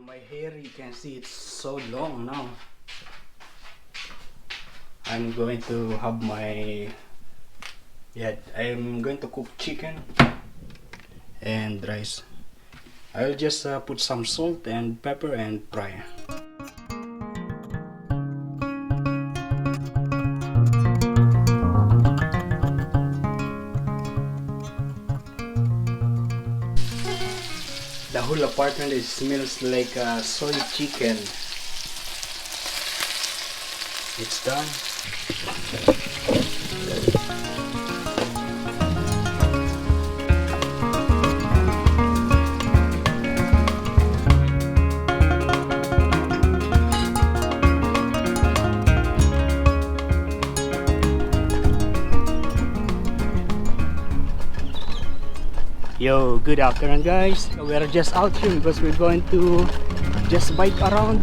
My hair, you can see it's so long now. I'm going to have my I'm going to cook chicken and rice. I'll just put some salt and pepper and fry. The whole apartment smells like soy chicken. It's done. Yo, good afternoon guys. We are just out here because we're going to just bike around.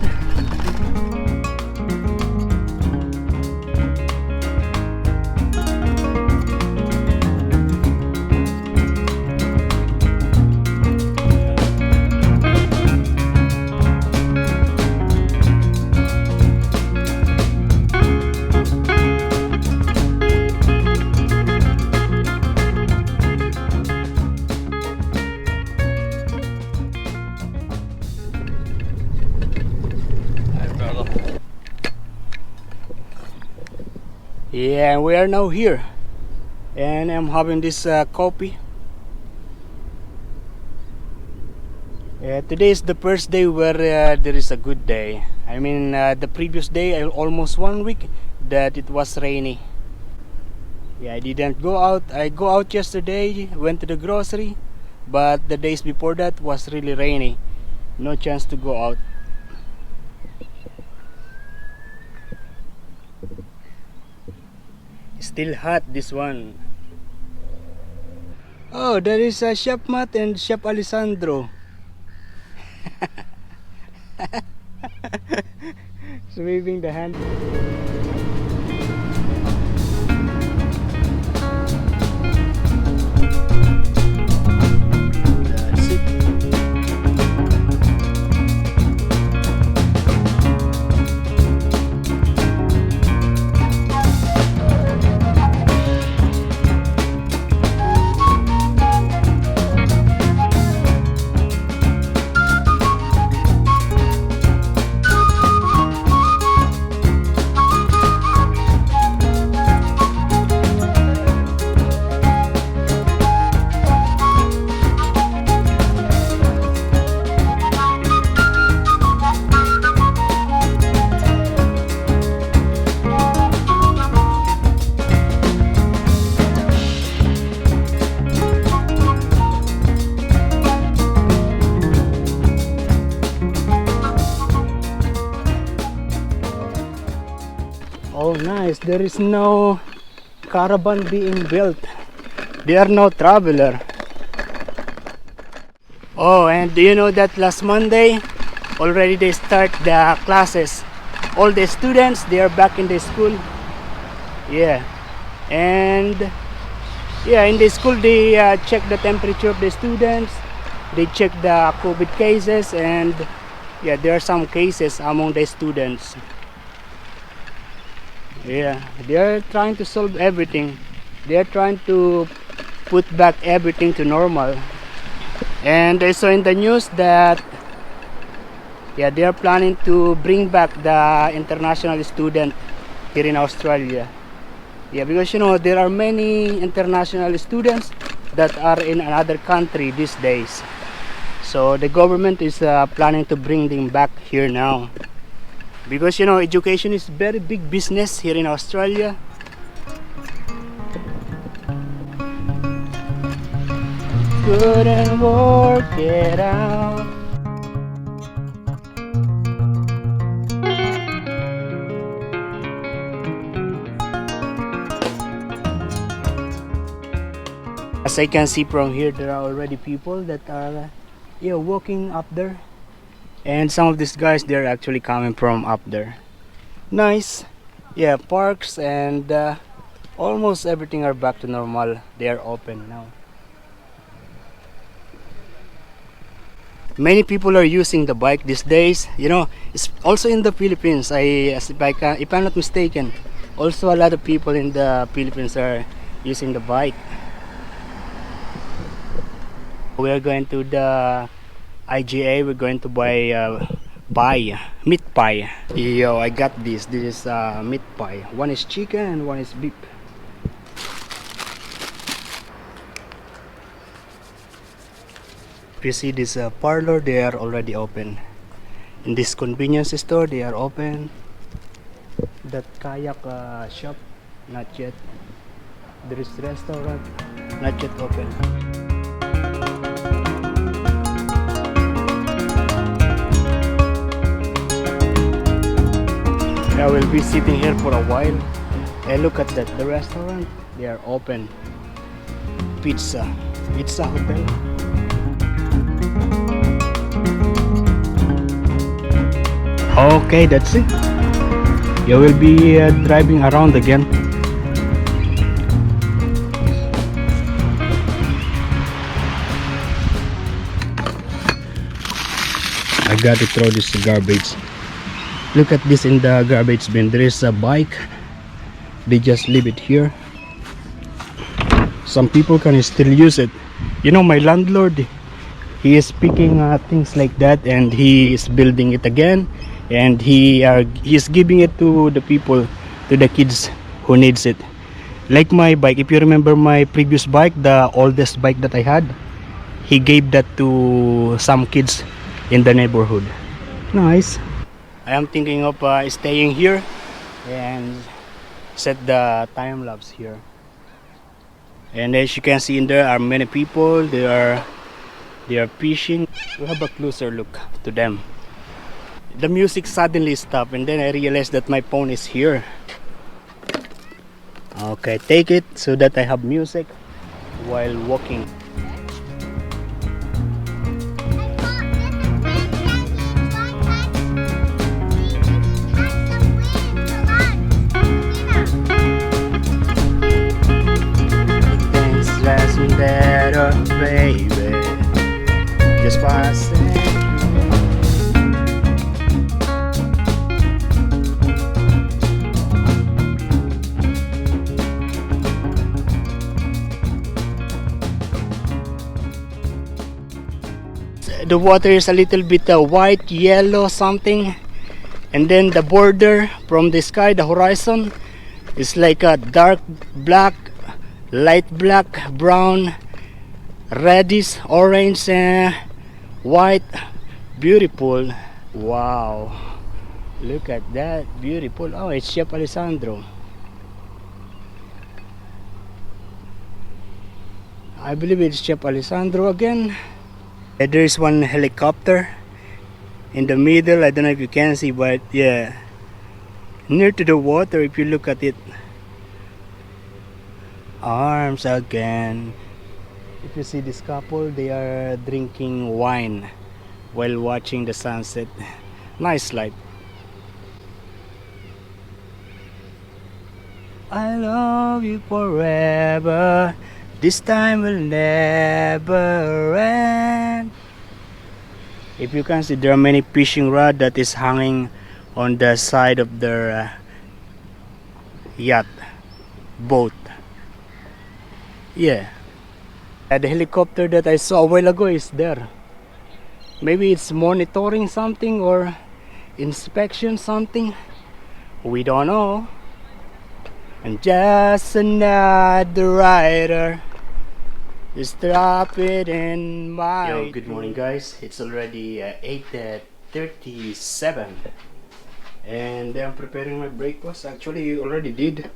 Yeah, we are now here and I'm having this coffee. Today is the first day where there is a good day. I mean, the previous day, almost 1 week, that it was rainy. Yeah, I didn't go out. I go out yesterday, went to the grocery, but the days before that was really rainy. No chance to go out. Still hot, this one. Oh, there is Chef Matt and Chef Alessandro. He's waving the hand. That's it. Oh nice, there is no caravan being built. They are no traveler. Oh, and do you know that last Monday already they start the classes. All the students, they are back in the school. Yeah, and yeah, in the school they check the temperature of the students. They check the COVID cases, and yeah, there are some cases among the students. Yeah, they are trying to solve everything. They are trying to put back everything to normal. And I saw in the news that yeah, they are planning to bring back the international student here in Australia. Yeah, because you know there are many international students that are in another country these days. So the government is planning to bring them back here now. Because you know education is very big business here in Australia. Couldn't work it out. As I can see from here, there are already people that are walking up there. And some of these guys, they're actually coming from up there. Nice. Yeah, parks and almost everything are back to normal. They are open now. Many people are using the bike these days. You know, it's also in the Philippines. If I'm not mistaken, also a lot of people in the Philippines are using the bike. We are going to the IGA. We're going to buy pie, meat pie. Yo, I got this. This is meat pie. One is chicken and one is beef. If you see this parlor, they are already open. In this convenience store, they are open. That kayak shop, not yet. There is restaurant, not yet open. I will be sitting here for a while. And look at that, the restaurant, they are open. Pizza Hotel. Okay, that's it. You will be driving around again. I got to throw this garbage. Look at this in the garbage bin. There is a bike. They just leave it here. Some people can still use it. You know, my landlord, he is picking things like that, and he is building it again, and he is giving it to the people, to the kids who needs it. Like my bike, if you remember my previous bike, the oldest bike that I had, he gave that to some kids in the neighborhood. Nice. I am thinking of staying here and set the time lapse here. And as you can see, in there are many people. They are fishing. We have a closer look to them. The music suddenly stopped, and then I realized that my phone is here. Okay, take it so that I have music while walking. Better, baby, just passing. The water is a little bit white, yellow, something, and then the border from the sky, the horizon, is like a dark black, light black, brown, reddish, orange, white. Beautiful. Wow, look at that, beautiful. Oh, it's Chef Alessandro. I believe it's Chef Alessandro again. There is one helicopter in the middle. I don't know if you can see, but yeah, near to the water, if you look at it. Arms again. If you see this couple, they are drinking wine while watching the sunset. Nice light. I love you forever. This time will never end. If you can see, there are many fishing rod that is hanging on the side of their yacht, boat. Yeah. The helicopter that I saw a while ago is there. Maybe it's monitoring something or inspection something. We don't know. And just another rider is dropping in my... Yo, good morning guys. It's already 8:37 and I'm preparing my breakfast. Actually, you already did.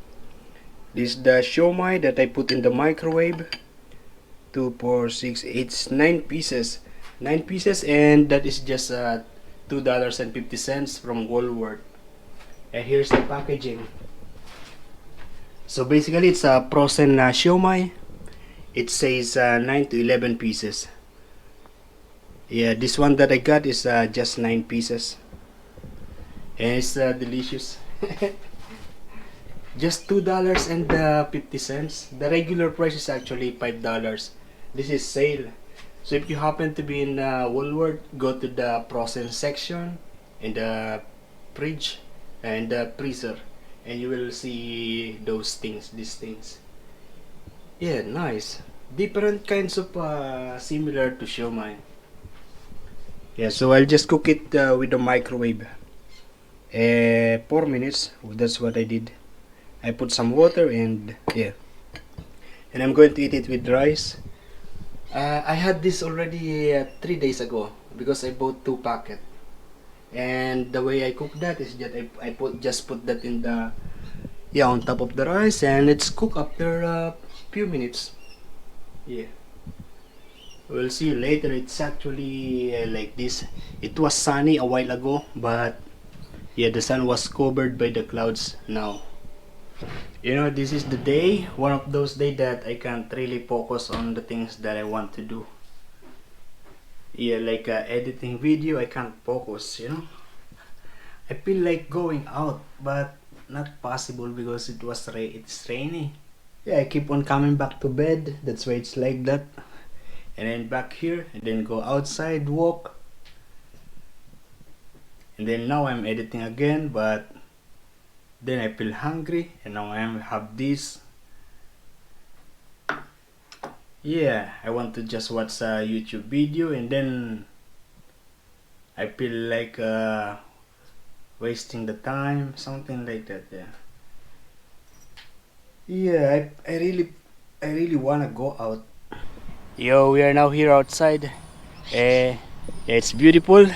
This is the siomai that I put in the microwave. 2, 4, 6, 8, 9 pieces. 9 pieces, and that is just $2.50 from Woolworth. And here's the packaging. So basically, it's a frozen siomai. It says 9 to 11 pieces. Yeah, this one that I got is just 9 pieces. And it's delicious. Just $2.50. The regular price is actually $5. This is sale, So if you happen to be in Woolworth, go to the frozen section in the fridge and the freezer, and you will see those things, these things. Yeah, nice. Different kinds of similar to siomai. Yeah, so I'll just cook it with the microwave. 4 minutes. That's what I did. I put some water and yeah, and I'm going to eat it with rice. I had this already 3 days ago because I bought 2 packet. And the way I cook that is that I just put that in the on top of the rice, and it's cooked after a few minutes. Yeah, we'll see later. It's actually like this. It was sunny a while ago, but yeah, the sun was covered by the clouds now. You know, this is the day, one of those days that I can't really focus on the things that I want to do. Yeah, like editing video, I can't focus, you know. I feel like going out, but not possible because it's rainy. Yeah, I keep on coming back to bed. That's why it's like that. And then back here, and then go outside, walk. And then now I'm editing again, but then I feel hungry, and now I have this. Yeah, I want to just watch a YouTube video, and then I feel like wasting the time, something like that. Yeah, I really wanna go out. Yo, we are now here outside. It's beautiful.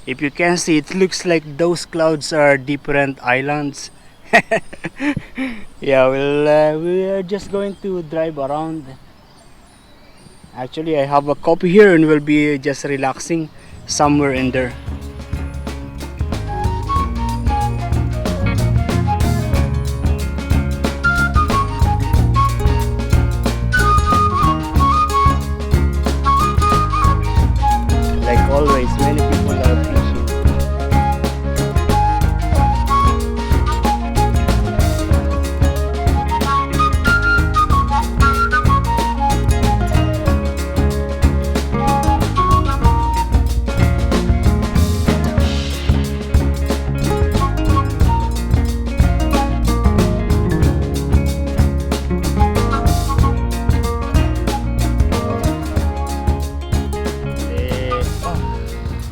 If you can see, it looks like those clouds are different islands. Yeah, well, we are just going to drive around. Actually, I have a coffee here and we'll be just relaxing somewhere in there. Like always, many people are fishing.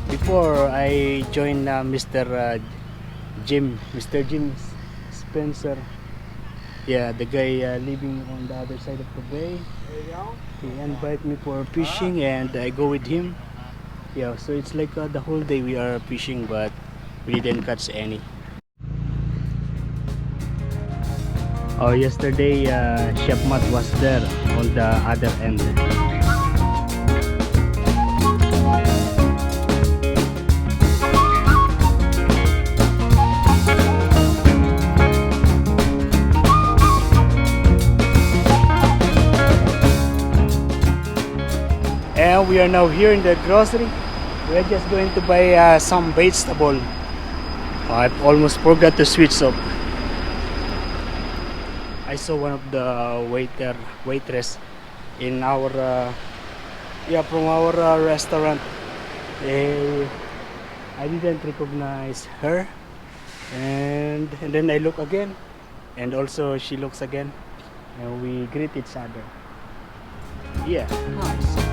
Before I joined Mr. Mr. Jim Spencer. Yeah, the guy living on the other side of the bay. He invited me for fishing and I go with him. Yeah, so it's like the whole day we are fishing, but we didn't catch any. Oh, yesterday Chef Matt was there on the other end. And we are now here in the grocery. We are just going to buy some vegetable. I almost forgot to switch off. I saw one of the waitress in our from our restaurant. I didn't recognize her, and then I look again, and also she looks again, and we greet each other. Yeah, nice.